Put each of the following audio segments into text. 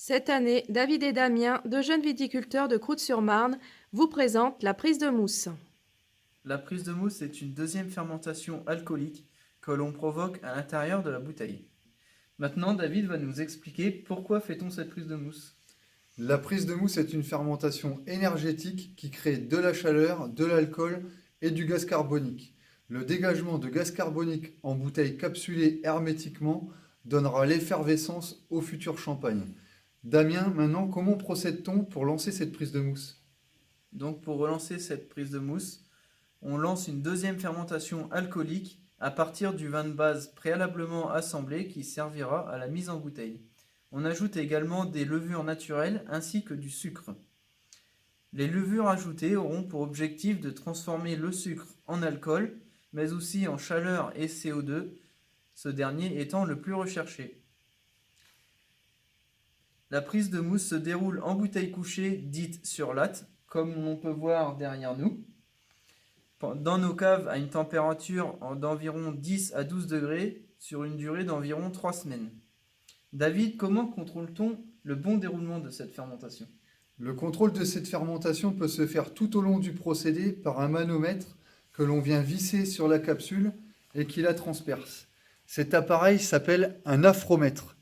Cette année, David et Damien, deux jeunes viticulteurs de Croûte-sur-Marne, vous présentent la prise de mousse. La prise de mousse est une deuxième fermentation alcoolique que l'on provoque à l'intérieur de la bouteille. Maintenant, David va nous expliquer pourquoi fait-on cette prise de mousse. La prise de mousse est une fermentation énergétique qui crée de la chaleur, de l'alcool et du gaz carbonique. Le dégagement de gaz carbonique en bouteille capsulée hermétiquement donnera l'effervescence au futur champagne. Damien, maintenant, comment procède-t-on pour lancer cette prise de mousse? Donc pour relancer cette prise de mousse, on lance une deuxième fermentation alcoolique à partir du vin de base préalablement assemblé qui servira à la mise en bouteille. On ajoute également des levures naturelles ainsi que du sucre. Les levures ajoutées auront pour objectif de transformer le sucre en alcool, mais aussi en chaleur et CO2, ce dernier étant le plus recherché. La prise de mousse se déroule en bouteille couchée dite sur latte, comme l'on peut voir derrière nous, dans nos caves à une température d'environ 10 à 12 degrés sur une durée d'environ 3 semaines. David, comment contrôle-t-on le bon déroulement de cette fermentation? Le contrôle de cette fermentation peut se faire tout au long du procédé par un manomètre que l'on vient visser sur la capsule et qui la transperce. Cet appareil s'appelle un afromètre.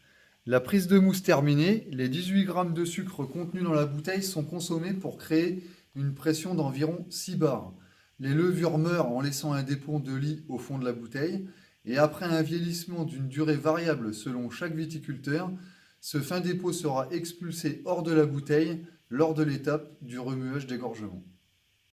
La prise de mousse terminée, les 18 grammes de sucre contenus dans la bouteille sont consommés pour créer une pression d'environ 6 bars. Les levures meurent en laissant un dépôt de lit au fond de la bouteille et après un vieillissement d'une durée variable selon chaque viticulteur, ce fin dépôt sera expulsé hors de la bouteille lors de l'étape du remuage d'égorgement.